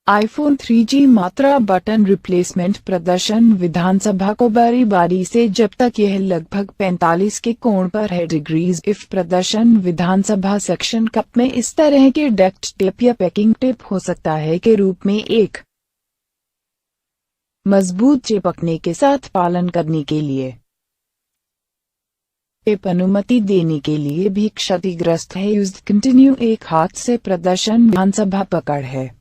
iPhone 3G मात्रा button replacement प्रदर्शन विधानसभा को बारी बारी से जब तक यह लगभग 45 के कोण पर है डिग्रीज इफ प्रदर्शन विधानसभा सेक्शन कप में इस तरह के डक्ट टेप या पैकिंग टेप हो सकता है के रूप में एक मजबूत चिपकने के साथ पालन करने के लिए टेप अनुमति देने के लिए भी क्षतिग्रस्त है। यूज्ड कंटिन्यू एक हाथ से प्रदर्शन विधानसभा पकड़ है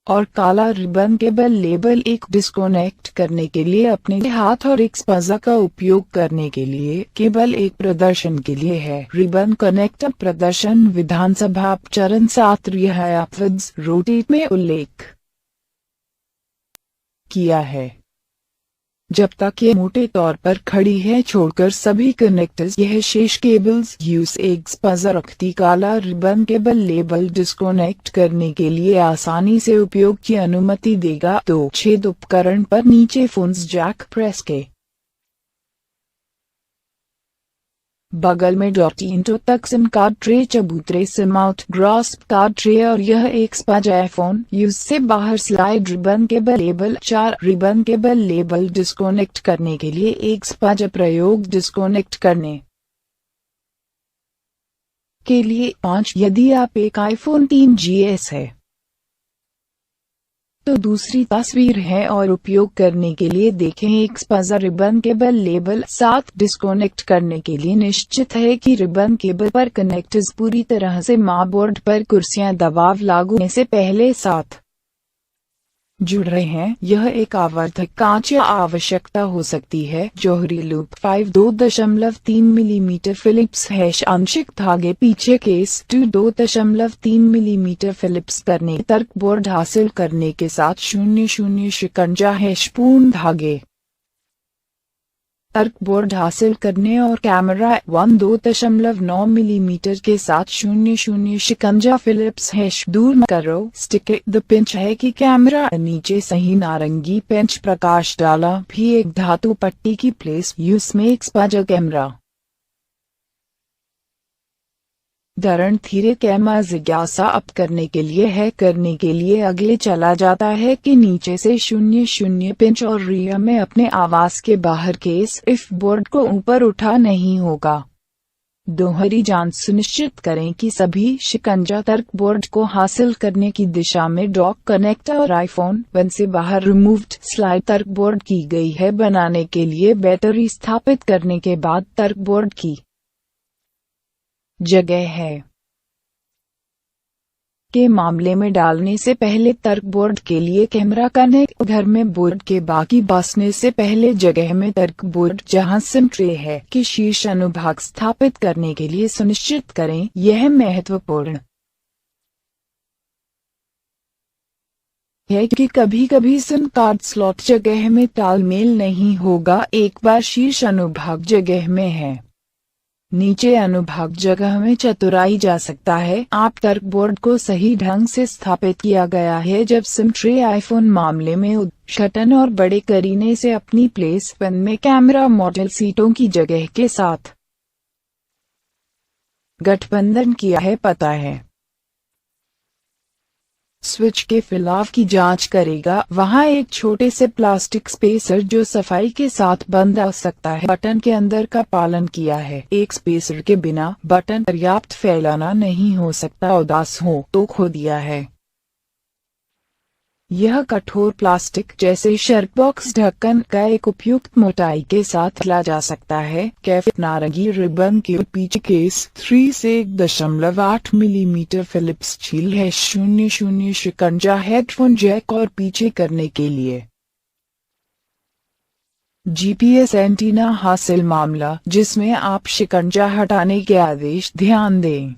और काला रिबन केबल लेबल एक डिस्कनेक्ट करने के लिए अपने हाथ और एक स्पजा का उपयोग करने के लिए केबल एक प्रदर्शन के लिए है। रिबन कनेक्टर प्रदर्शन विधानसभा चरण 7 रिहायाफ्स रोटेट में उल्लेख किया है। जब तक ये मोटे तौर पर खड़ी है छोड़कर सभी कनेक्टर्स यह शेष केबल्स यूज एक स्पजा रखती काला रिबन केबल लेबल डिस्कनेक्ट करने के लिए आसानी से उपयोग की अनुमति देगा। 2 छेद उपकरण पर नीचे फोन्स जैक प्रेस के बगल में .इंटो तक सिम कार्ड ट्रे चबूतरे SIM out grasp card tray और यह एक स्पजा iPhone यूज से बाहर slide ribbon cable label 4 ribbon cable label disconnect करने के लिए एक स्पजा प्रयोग डिस्कनेक्ट करने के लिए 5 यदि आप एक iPhone 3GS है तो दूसरी तस्वीर है और उपयोग करने के लिए देखें एक स्पजा रिबन केबल लेबल 7 डिस्कनेक्ट करने के लिए निश्चित है कि रिबन केबल पर कनेक्टर्स पूरी तरह से माँ-बोर्ड पर कुर्सियां दबाव लागू होने से पहले साथ जुड़ रहे हैं। यह एक आवर्धक कांच या आवश्यकता हो सकती है। जोहरी लूप 5 2.3 मिलीमीटर फिलिप्स हैश आंशिक धागे पीछे केस 2.3 मिलीमीटर फिलिप्स करने तर्क बोर्ड हासिल करने के साथ 00 शिकंजा हैश पूर्ण धागे तर्क बोर्ड हासिल करने और कैमरा 2.9 मिलीमीटर के साथ 00 शिकंजा फिलिप्स हैश दूर करो। स्टिक द पिंच है कि कैमरा नीचे सही नारंगी पेंच प्रकाश डाला भी एक धातु पट्टी की प्लेस यूज में एक स्पजा कैमरा धरण धीरे कैमरा जिज्ञासा अप करने के लिए है करने के लिए अगले चला जाता है कि नीचे से 00 पिंच और रियर में अपने आवास के बाहर केस इफ बोर्ड को ऊपर उठा नहीं होगा। दोहरी जांच सुनिश्चित करें कि सभी शिकंजा तर्क बोर्ड को हासिल करने की दिशा में डॉक कनेक्टर और iPhone 1 से बाहर रिमूव्ड स्लाइड तर्क बोर्ड की गई है। बनाने के लिए बैटरी स्थापित करने के बाद तर्क बोर्ड की जगह है के मामले में डालने से पहले तर्क बोर्ड के लिए कैमरा कनेक्ट घर में बोर्ड के बाकी बसने से पहले जगह में तर्क बोर्ड जहां सिम ट्रे है कि शीर्ष अनुभाग स्थापित करने के लिए सुनिश्चित करें। यह महत्वपूर्ण है कि कभी-कभी सिम कार्ड स्लॉट जगह में तालमेल नहीं होगा। एक बार शीर्ष अनुभाग जगह में है नीचे अनुभाग जगह में चतुराई जा सकता है। आप तर्क बोर्ड को सही ढंग से स्थापित किया गया है जब सिम ट्रे iPhone मामले में उद्घाटन और बड़े करीने से अपनी प्लेस 1 में कैमरा मॉडल सीटों की जगह के साथ गठबंधन किया है पता है। स्विच के फैलाव की जांच करेगा। वहां एक छोटे से प्लास्टिक स्पेसर जो सफाई के साथ बंद आ सकता है बटन के अंदर का पालन किया है। एक स्पेसर के बिना बटन पर्याप्त फैलाना नहीं हो सकता। उदास हो तो खो दिया है। यह कठोर प्लास्टिक जैसे शर्ट बॉक्स ढक्कन का एक उपयुक्त मोटाई के साथ ला जा सकता है। कैफे नारंगी रिबन के पीछे केस 3 से 1.8 मिलीमीटर फिलिप्स छील है। 00 शिकंजा हेडफोन जैक और पीछे करने के लिए GPS एंटीना हासिल मामला जिसमें आप शिकंजा हटाने के आदेश ध्यान दें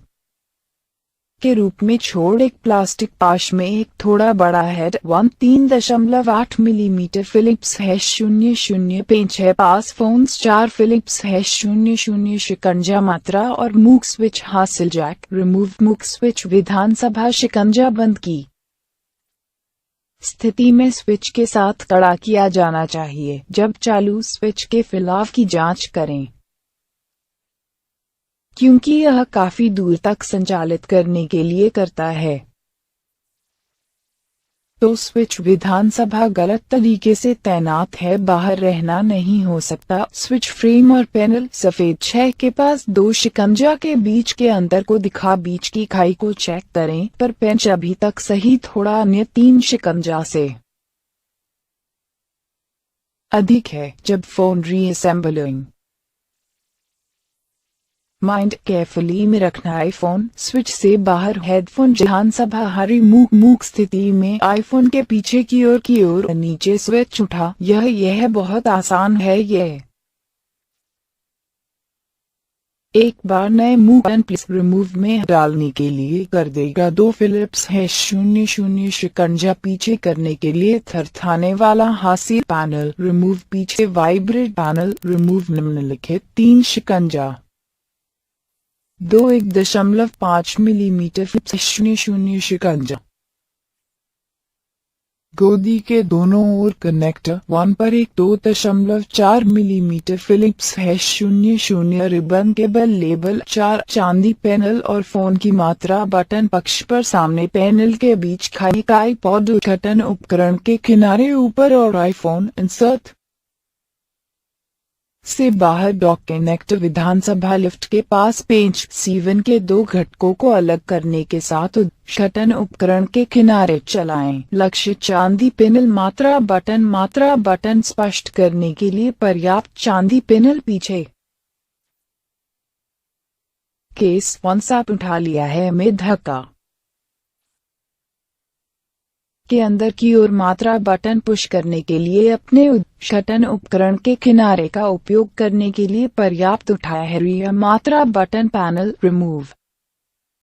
के रूप में छोड़ एक प्लास्टिक पाश में एक थोड़ा बड़ा हेड 3.8 मिलीमीटर फिलिप्स हैश 00 पेंच है। पास फोन्स 4 फिलिप्स हैश 00 शिकंजा मात्रा और मूक स्विच हासिल जैक रिमूव मूक स्विच विधानसभा शिकंजा बंद की स्थिति में स्विच के साथ कड़ा किया जाना चाहिए। जब चालू स्विच के फैलाव की जांच करें क्योंकि यह काफी दूर तक संचालित करने के लिए करता है। तो स्विच विधानसभा गलत तरीके से तैनात है, बाहर रहना नहीं हो सकता। स्विच फ्रेम और पैनल सफेद 6 के पास 2 शिकंजा के बीच के अंतर को दिखा, बीच की खाई को चेक करें, पर पेंच अभी तक सही, थोड़ा अन्य 3 शिकंजा से अधिक है। जब फोन रीअसेंबलिंग माइंड केयरफुली में रखना, आईफोन स्विच से बाहर, हेडफोन विधानसभा हरी मूक स्थिति में आईफोन के पीछे की ओर नीचे स्विच उठा। यह बहुत आसान है। यह एक बार नए मूव एंड प्लेस रिमूव में डालने के लिए कर देगा। 2 फिलिप्स है 00 शिकंजा पीछे करने के लिए, थरथराने वाला हासिल पैनल रिमूव, पीछे वाइब्रेट पैनल रिमूव, निम्नलिखित 3 शिकंजा 2 1.5 मिलीमीटर फिलिप्स 00 शिकंजा गोदी के दोनों ओर कनेक्टर 1 पर एक 2.4 मिलीमीटर फिलिप्स है 00 रिबन केबल लेबल 4 चांदी पैनल और फोन की मात्रा बटन पक्ष पर सामने, पैनल के बीच खाई का आईपॉड उद्घाटन उपकरण के किनारे ऊपर और आईफोन इंसर्ट से बाहर डॉक कनेक्टर विधानसभा लिफ्ट के पास पेंच C1 के 2 घटकों को अलग करने के साथ उद्घाटन उपकरण के किनारे चलाएं। लक्ष्य चांदी पैनल मात्रा बटन स्पष्ट करने के लिए पर्याप्त चांदी पैनल पीछे केस 1 साथ उठा लिया है में धक्का के अंदर की ओर मात्रा बटन पुश करने के लिए अपने उद्घाटन उपकरण के किनारे का उपयोग करने के लिए पर्याप्त उठाया है। रियर मात्रा बटन पैनल रिमूव